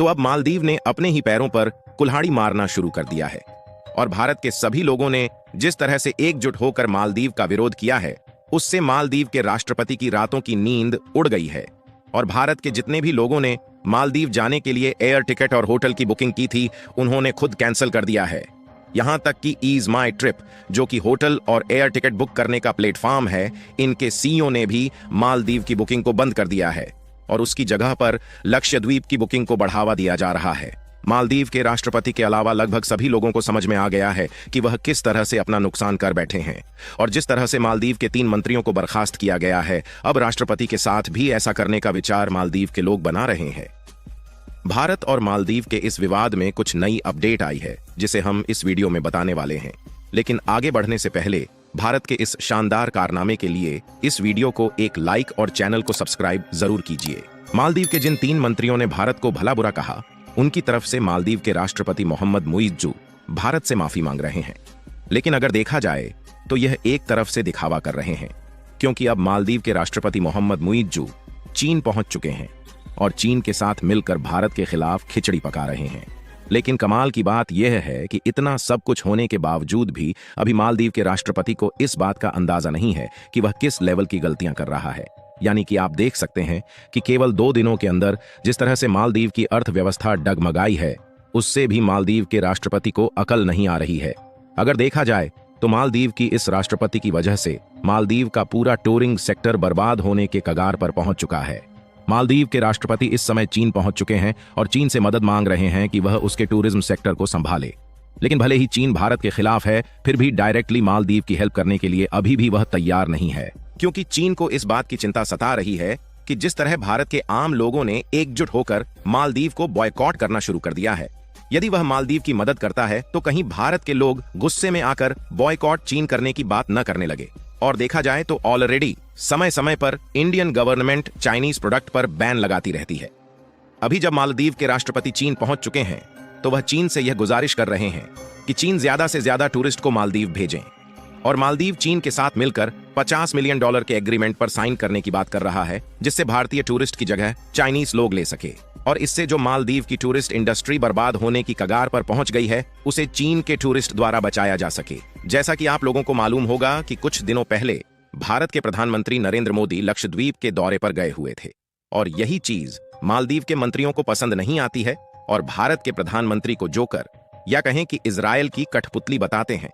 तो अब मालदीव ने अपने ही पैरों पर कुल्हाड़ी मारना शुरू कर दिया है। और भारत के सभी लोगों ने जिस तरह से एकजुट होकर मालदीव का विरोध किया है, उससे मालदीव के राष्ट्रपति की रातों की नींद उड़ गई है। और भारत के जितने भी लोगों ने मालदीव जाने के लिए एयर टिकट और होटल की बुकिंग की थी, उन्होंने खुद कैंसिल कर दिया है। यहां तक कि ईज माई ट्रिप, जो कि होटल और एयर टिकट बुक करने का प्लेटफॉर्म है, इनके सीईओ ने भी मालदीव की बुकिंग को बंद कर दिया है और उसकी जगह पर लक्षद्वीप की बुकिंग को बढ़ावा दिया जा रहा है। मालदीव के राष्ट्रपति के अलावा लगभग सभी लोगों को समझ में आ गया है कि वह किस तरह से अपना नुकसान कर बैठे हैं। और जिस तरह से मालदीव के 3 मंत्रियों को बर्खास्त किया गया है, अब राष्ट्रपति के साथ भी ऐसा करने का विचार मालदीव के लोग बना रहे हैं। भारत और मालदीव के इस विवाद में कुछ नई अपडेट आई है, जिसे हम इस वीडियो में बताने वाले हैं। लेकिन आगे बढ़ने से पहले भारत के इस शानदार कारनामे के लिए इस वीडियो को एक लाइक और चैनल को सब्सक्राइब जरूर कीजिए। मालदीव के जिन 3 मंत्रियों ने भारत को भला बुरा कहा, उनकी तरफ से मालदीव के राष्ट्रपति मोहम्मद मुइज्जू भारत से माफी मांग रहे हैं। लेकिन अगर देखा जाए तो यह एक तरफ से दिखावा कर रहे हैं, क्योंकि अब मालदीव के राष्ट्रपति मोहम्मद मुइज्जू चीन पहुंच चुके हैं और चीन के साथ मिलकर भारत के खिलाफ खिचड़ी पका रहे हैं। लेकिन कमाल की बात यह है कि इतना सब कुछ होने के बावजूद भी अभी मालदीव के राष्ट्रपति को इस बात का अंदाजा नहीं है कि वह किस लेवल की गलतियां कर रहा है। यानी कि आप देख सकते हैं कि केवल 2 दिनों के अंदर जिस तरह से मालदीव की अर्थव्यवस्था डगमगाई है, उससे भी मालदीव के राष्ट्रपति को अकल नहीं आ रही है। अगर देखा जाए तो मालदीव की इस राष्ट्रपति की वजह से मालदीव का पूरा टूरिंग सेक्टर बर्बाद होने के कगार पर पहुंच चुका है। मालदीव के राष्ट्रपति इस समय चीन पहुंच चुके हैं और चीन से मदद मांग रहे हैं कि वह उसके टूरिज्म सेक्टर को संभाले। लेकिन भले ही चीन भारत के खिलाफ है, फिर भी डायरेक्टली मालदीव की हेल्प करने के लिए अभी भी वह तैयार नहीं है, क्योंकि चीन को इस बात की चिंता सता रही है कि जिस तरह भारत के आम लोगों ने एकजुट होकर मालदीव को बॉयकॉट करना शुरू कर दिया है, यदि वह मालदीव की मदद करता है तो कहीं भारत के लोग गुस्से में आकर बॉयकॉट चीन करने की बात न करने लगे। और देखा जाए तो ऑलरेडी समय समय पर इंडियन गवर्नमेंट चाइनीज प्रोडक्ट पर बैन लगाती रहती है। अभी जब मालदीव के राष्ट्रपति चीन पहुंच चुके हैं, तो वह चीन से यह गुजारिश कर रहे हैं कि चीन ज्यादा से ज्यादा टूरिस्ट को मालदीव भेजें। और मालदीव चीन के साथ मिलकर $50 मिलियन के एग्रीमेंट पर साइन करने की बात कर रहा है, जिससे भारतीय टूरिस्ट की जगह चाइनीज लोग ले सके। और इससे जो मालदीव की टूरिस्ट इंडस्ट्री बर्बाद होने की कगार पर पहुंच गई है, उसे चीन के टूरिस्ट द्वारा बचाया जा सके। जैसा कि आप लोगों को मालूम होगा कि कुछ दिनों पहले भारत के प्रधानमंत्री नरेंद्र मोदी लक्षद्वीप के दौरे पर गए हुए थे, और यही चीज मालदीव के मंत्रियों को पसंद नहीं आती है और भारत के प्रधानमंत्री को जोकर, या कहें कि इजराइल की कठपुतली बताते हैं।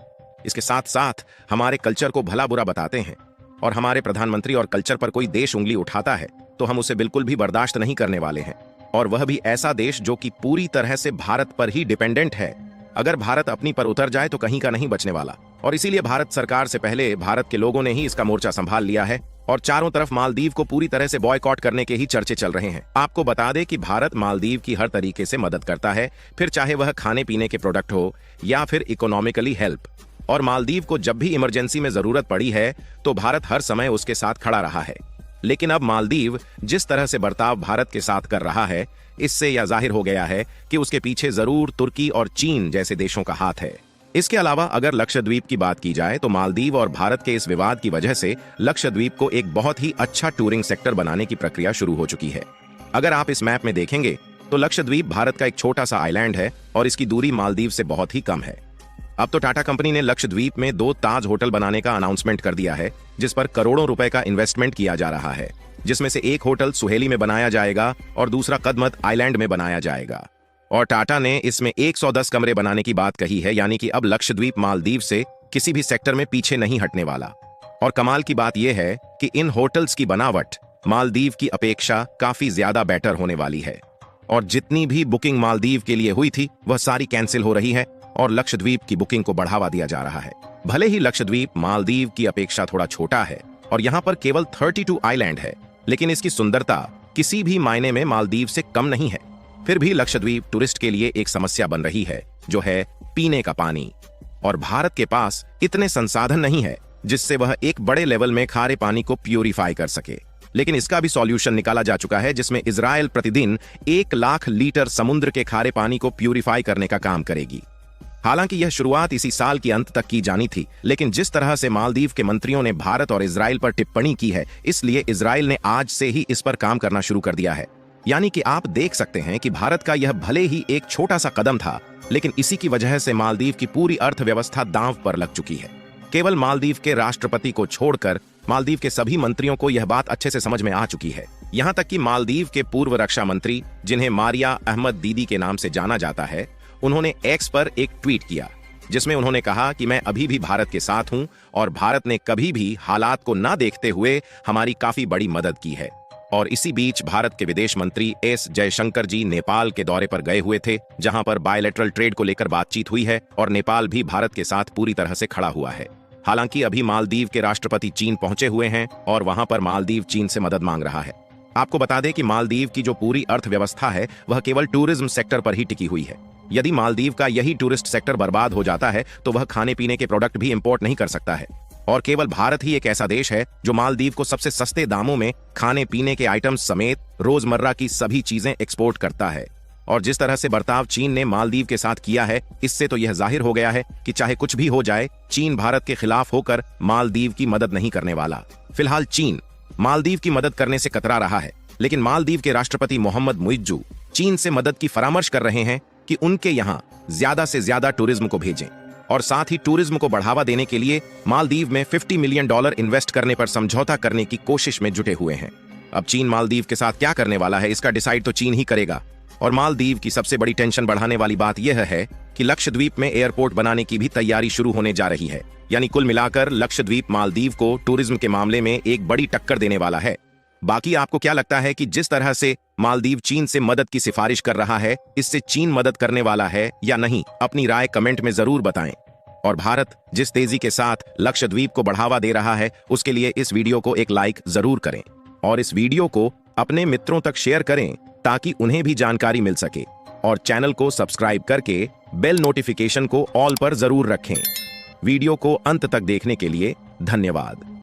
इसके साथ साथ हमारे कल्चर को भला बुरा बताते हैं, और हमारे प्रधानमंत्री और कल्चर पर कोई देश उंगली उठाता है तो हम उसे बिल्कुल भी बर्दाश्त नहीं करने वाले हैं। और वह भी ऐसा देश जो कि पूरी तरह से भारत पर ही डिपेंडेंट है। अगर भारत अपनी पर उतर जाए तो कहीं का नहीं बचने वाला। और इसीलिए भारत सरकार से पहले भारत के लोगों ने ही इसका मोर्चा संभाल लिया है और चारों तरफ मालदीव को पूरी तरह से बॉयकॉट करने के ही चर्चे चल रहे हैं। आपको बता दें कि भारत मालदीव की हर तरीके से मदद करता है, फिर चाहे वह खाने पीने के प्रोडक्ट हो या फिर इकोनॉमिकली हेल्प। और मालदीव को जब भी इमरजेंसी में जरूरत पड़ी है तो भारत हर समय उसके साथ खड़ा रहा है। लेकिन अब मालदीव जिस तरह से बर्ताव भारत के साथ कर रहा है, इससे यह जाहिर हो गया है कि उसके पीछे जरूर तुर्की और चीन जैसे देशों का हाथ है। इसके अलावा अगर लक्षद्वीप की बात की जाए तो मालदीव और भारत के इस विवाद की वजह से लक्षद्वीप को एक बहुत ही अच्छा टूरिंग सेक्टर बनाने की प्रक्रिया शुरू हो चुकी है। अगर आप इस मैप में देखेंगे तो लक्षद्वीप भारत का एक छोटा सा आइलैंड है और इसकी दूरी मालदीव से बहुत ही कम है। अब तो टाटा कंपनी ने लक्षद्वीप में 2 ताज होटल बनाने का अनाउंसमेंट कर दिया है, जिस पर करोड़ों रुपए का इन्वेस्टमेंट किया जा रहा है, जिसमें से एक होटल सुहेली में बनाया जाएगा और दूसरा कदमत आइलैंड में बनाया जाएगा। और टाटा ने इसमें 110 कमरे बनाने की बात कही है, यानी कि अब लक्षद्वीप मालदीव से किसी भी सेक्टर में पीछे नहीं हटने वाला। और कमाल की बात यह है कि इन होटल्स की बनावट मालदीव की अपेक्षा काफी ज्यादा बेटर होने वाली है। और जितनी भी बुकिंग मालदीव के लिए हुई थी वह सारी कैंसिल हो रही है और लक्षद्वीप की बुकिंग को बढ़ावा दिया जा रहा है। भले ही लक्षद्वीप मालदीव की अपेक्षा थोड़ा छोटा है और यहाँ पर केवल 32 आइलैंड है, लेकिन इसकी सुंदरता किसी भी मायने में मालदीव से कम नहीं है। फिर भी लक्षद्वीप टूरिस्ट के लिए एक समस्या बन रही है, जो है पीने का पानी। और भारत के पास इतने संसाधन नहीं है जिससे वह एक बड़े लेवल में खारे पानी को प्यूरिफाई कर सके। लेकिन इसका भी सॉल्यूशन निकाला जा चुका है, जिसमें इजराइल प्रतिदिन 1 लाख लीटर समुद्र के खारे पानी को प्यूरिफाई करने का काम करेगी। हालांकि यह शुरुआत इसी साल की अंत तक की जानी थी, लेकिन जिस तरह से मालदीव के मंत्रियों ने भारत और इजराइल पर टिप्पणी की है, इसलिए इजराइल ने आज से ही इस पर काम करना शुरू कर दिया है। यानी कि आप देख सकते हैं कि भारत का यह भले ही एक छोटा सा कदम था, लेकिन इसी की वजह से मालदीव की पूरी अर्थव्यवस्था दांव पर लग चुकी है। केवल मालदीव के राष्ट्रपति को छोड़कर मालदीव के सभी मंत्रियों को यह बात अच्छे से समझ में आ चुकी है। यहाँ तक कि मालदीव के पूर्व रक्षा मंत्री, जिन्हें मारिया अहमद दीदी के नाम से जाना जाता है, उन्होंने एक्स पर एक ट्वीट किया जिसमें उन्होंने कहा कि मैं अभी भी भारत के साथ हूं और भारत ने कभी भी हालात को ना देखते हुए हमारी काफी बड़ी मदद की है। और इसी बीच भारत के विदेश मंत्री एस जयशंकर जी नेपाल के दौरे पर गए हुए थे, जहां पर बायलैटरल ट्रेड को लेकर बातचीत हुई है और नेपाल भी भारत के साथ पूरी तरह से खड़ा हुआ है। हालांकि अभी मालदीव के राष्ट्रपति चीन पहुंचे हुए हैं और वहां पर मालदीव चीन से मदद मांग रहा है। आपको बता दें कि मालदीव की जो पूरी अर्थव्यवस्था है वह केवल टूरिज्म सेक्टर पर ही टिकी हुई है। यदि मालदीव का यही टूरिस्ट सेक्टर बर्बाद हो जाता है तो वह खाने पीने के प्रोडक्ट भी इंपोर्ट नहीं कर सकता है। और केवल भारत ही एक ऐसा देश है जो मालदीव को सबसे सस्ते दामों में खाने पीने के आइटम्स समेत रोजमर्रा की सभी चीजें एक्सपोर्ट करता है। और जिस तरह से बर्ताव चीन ने मालदीव के साथ किया है, इससे तो यह जाहिर हो गया है कि चाहे कुछ भी हो जाए, चीन भारत के खिलाफ होकर मालदीव की मदद नहीं करने वाला। फिलहाल चीन मालदीव की मदद करने से कतरा रहा है, लेकिन मालदीव के राष्ट्रपति मोहम्मद मुइज्जू चीन से मदद की परामर्श कर रहे हैं कि उनके यहाँ ज्यादा से ज्यादा टूरिज्म को भेजें और साथ ही टूरिज्म को बढ़ावा देने के लिए मालदीव में $50 मिलियन इन्वेस्ट करने पर समझौता करने की कोशिश में जुटे हुए हैं। अब चीन मालदीव के साथ क्या करने वाला है, इसका डिसाइड तो चीन ही करेगा। और मालदीव की सबसे बड़ी टेंशन बढ़ाने वाली बात यह है कि लक्षद्वीप में एयरपोर्ट बनाने की भी तैयारी शुरू होने जा रही है। यानी कुल मिलाकर लक्षद्वीप मालदीव को टूरिज्म के मामले में एक बड़ी टक्कर देने वाला है। बाकी आपको क्या लगता है कि जिस तरह से मालदीव चीन से मदद की सिफारिश कर रहा है, इससे चीन मदद करने वाला है या नहीं? अपनी राय कमेंट में जरूर बताएं। और भारत जिस तेजी के साथ लक्षद्वीप को बढ़ावा दे रहा है, उसके लिए इस वीडियो को एक लाइक जरूर करें और इस वीडियो को अपने मित्रों तक शेयर करें ताकि उन्हें भी जानकारी मिल सके। और चैनल को सब्सक्राइब करके बेल नोटिफिकेशन को ऑल पर जरूर रखें। वीडियो को अंत तक देखने के लिए धन्यवाद।